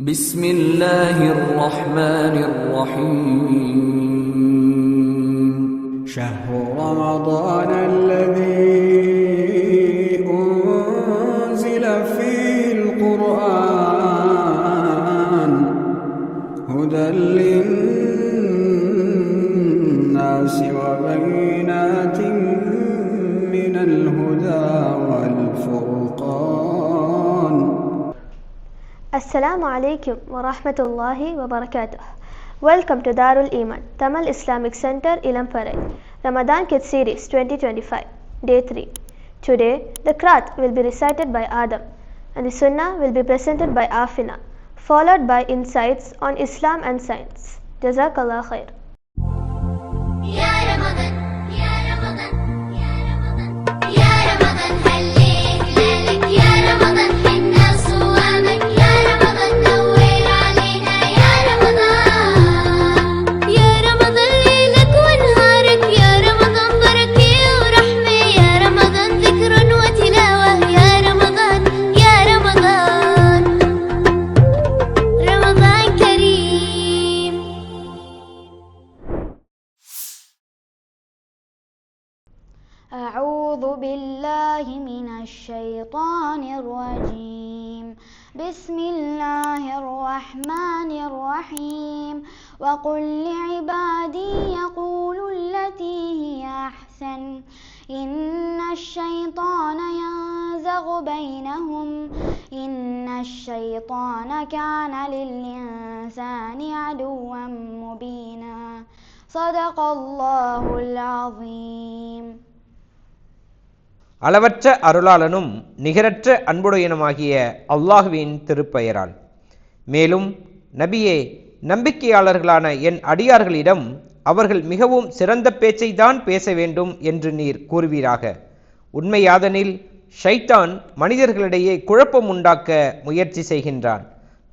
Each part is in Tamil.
بسم الله الرحمن الرحيم شهر رمضان الذي أنزل فيه القرآن هدى للناس وبينات من الهدى والفرقان. Assalamu alaikum wa rahmatullahi wa barakatuh. Welcome to Darul Iman, Tamil Islamic Center, Ilamparai, Ramadan Kids Series 2025, Day 3. Today, the Qiraat will be recited by Adam and the Sunnah will be presented by Afina, followed by insights on Islam and science. Jazakallah khair. يا رمضان يا رمضان يا رمضان يا رمضان هليك ليلك يا رمضان حنا صوامك يا رمضان نور علينا يا رمضان يا رمضان ليلك ونهارك يا رمضان بركة ورحمة يا رمضان ذكر وتلاوة يا رمضان يا رمضان رمضان كريم. أعوذ بالله من الشيطان الرجيم. بسم الله الرحمن الرحيم. وقل لعبادي يقولوا التي هي أحسن إن الشيطان ينزغ بينهم إن الشيطان كان للإنسان عدوا مبينا. صدق الله العظيم. அளவற்ற அருளாளனும் நிகரற்ற அன்புடையனுமாகிய அல்லாஹுவின் திருப்பெயரால். மேலும் நபியே, நம்பிக்கையாளர்களான என் அடியார்களிடம் அவர்கள் மிகவும் சிறந்த பேச்சை தான் பேச வேண்டும் என்று நீர் கூறுவீராக. உண்மையாதனில் ஷைத்தான் மனிதர்களிடையே குழப்பம் உண்டாக்க முயற்சி செய்கின்றான்.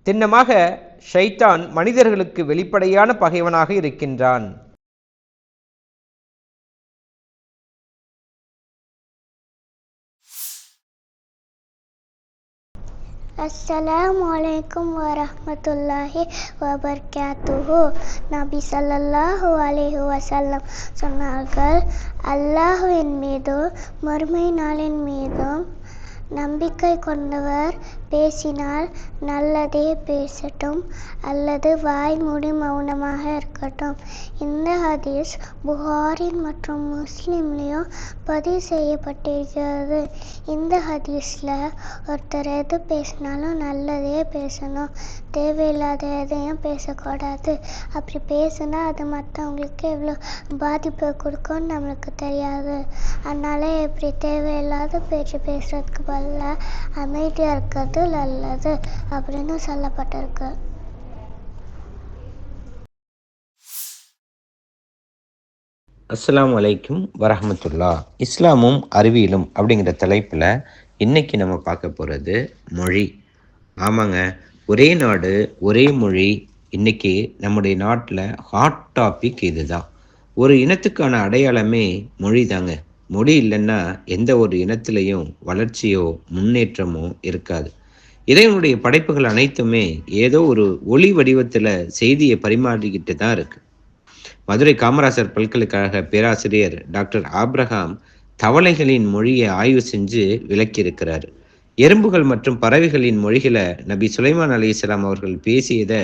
திண்ணமாக ஷைத்தான் மனிதர்களுக்கு வெளிப்படையான பகைவனாக இருக்கின்றான். அஸ்ஸலாமு அலைக்கும் வரஹ்மத்துல்லாஹி வபரகாத்துஹு. நபி ஸல்லல்லாஹு அலைஹி வஸல்லம் சொன்னார்கள், அல்லாஹ்வின் மீதும் மறுமை நாளின் மீதும் நம்பிக்கை கொண்டவர் பேசினால் நல்லதே பேசட்டும் அல்லது வாய் மூடி மௌனமாக இருக்கட்டும். இந்த ஹதீஸ் புகாரி மற்றும் முஸ்லிம்லேயும் பதிவு செய்யப்பட்டிருக்கிறது. இந்த ஹதீஸில் ஒருத்தர் எது பேசினாலும் நல்லதே பேசணும், தேவையில்லாத எதையும் பேசக்கூடாது. அப்படி பேசுனா அது மற்றவங்களுக்கு எவ்வளோ பாதிப்பை கொடுக்கும்னு நம்மளுக்கு தெரியாது. அதனால இப்படி தேவையில்லாத பேச்சு பேசுறதுக்கு பதிலாக அமைதியாக இருக்கிறது நல்லது அப்படின்னு சொல்லப்பட்டிருக்கு. அஸ்ஸலாமு அலைக்கும் வரஹ்மத்துல்லா. இஸ்லாமும் அறிவியலும் அப்படிங்கிற தலைப்பில் இன்னைக்கு நம்ம பார்க்க போகிறது மொழி. ஆமாங்க, ஒரே நாடு ஒரே மொழி இன்னைக்கு நம்முடைய நாட்டில் ஹாட் டாபிக் இதுதான். ஒரு இனத்துக்கான அடையாளமே மொழி தாங்க. மொழி இல்லைன்னா எந்த ஒரு இனத்திலையும் வளர்ச்சியோ முன்னேற்றமோ இருக்காது. இறைவனுடைய படைப்புகள் அனைத்துமே ஏதோ ஒரு ஒளி வடிவத்தில் செய்தியை பரிமாறிக்கிட்டு தான் இருக்கு. மதுரை காமராசர் பல்கலைக்கழக பேராசிரியர் டாக்டர் ஆப்ரஹாம் தவளைகளின் மொழியை ஆய்வு செஞ்சு விளக்கியிருக்கிறார். எறும்புகள் மற்றும் பறவைகளின் மொழிகளை நபி சுலைமான் அலைஹிஸ்ஸலாம் அவர்கள் பேசியதை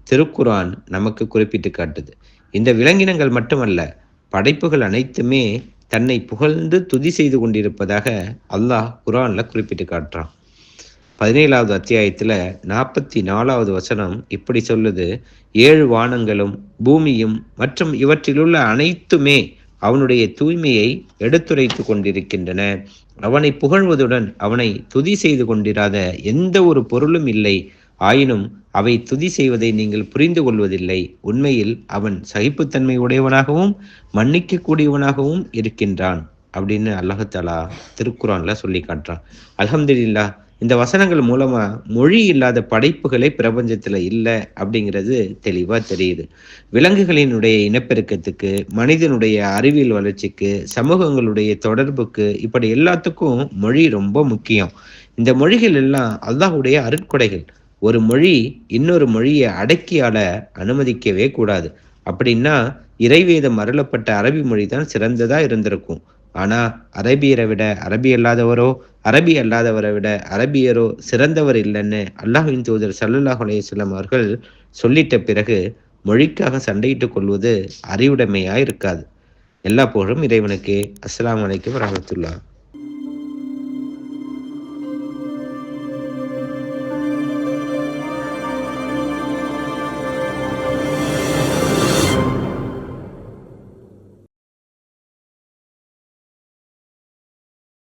திருக்குர்ஆன் நமக்கு குறிப்பிட்டு காட்டுது. இந்த விலங்கினங்கள் மட்டுமல்ல, படைப்புகள் அனைத்துமே தன்னை புகழ்ந்து துதி செய்து கொண்டிருப்பதாக அல்லாஹ் குர்ஆன்ல குறிப்பிட்டு காட்டுறான். 17வது அத்தியாயத்தில் 44வது வசனம் இப்படி சொல்லுது, 7 வானங்களும் பூமியும் மற்றும் இவற்றிலுள்ள அனைத்துமே அவனுடைய தூய்மையை எடுத்துரைத்து கொண்டிருக்கின்றன. அவனை புகழ்வதுடன் அவனை துதி செய்து கொண்டிராத எந்த ஒரு பொருளும் இல்லை. ஆயினும் அவை துதி செய்வதை நீங்கள் புரிந்து கொள்வதில்லை. உண்மையில் அவன் சகிப்புத்தன்மை உடையவனாகவும் மன்னிக்க கூடியவனாகவும் இருக்கின்றான் அப்படின்னு அல்லாஹ் திருக்குர்ஆன்ல சொல்லி காட்டுறான். அல்ஹம்துலில்லாஹ், இந்த வசனங்கள் மூலமா மொழி இல்லாத படைப்புகளே பிரபஞ்சத்துல இல்லை அப்படிங்கிறது தெளிவா தெரியுது. விலங்குகளினுடைய இனப்பெருக்கத்துக்கு, மனிதனுடைய அறிவியல் வளர்ச்சிக்கு, சமூகங்களுடைய தொடர்புக்கு, இப்படி எல்லாத்துக்கும் மொழி ரொம்ப முக்கியம். இந்த மொழிகள் எல்லாம் அல்லாஹ்வுடைய அருட்கொடைகள். ஒரு மொழி இன்னொரு மொழியை அடக்கியால அனுமதிக்கவே கூடாது. அப்படின்னா இறைவேதம் அருளப்பட்ட அரபி மொழி தான் சிறந்ததா இருந்திருக்கும். ஆனா அரபியரை விட அரபி அல்லாதவரோ, அரபி அல்லாதவரை விட அரபியரோ சிறந்தவர் இல்லைன்னு அல்லாஹ்வின் தூதர் ஸல்லல்லாஹு அலைஹி வஸல்லம் அவர்கள் சொல்லிட்ட பிறகு மொழிக்காக சண்டையிட்டுக் கொள்வது அறிவுடைமையா இருக்காது. எல்லா புகழும் இறைவனுக்கே. அஸ்ஸலாமு அலைக்கும் வரஹ்மத்துல்லாஹ்.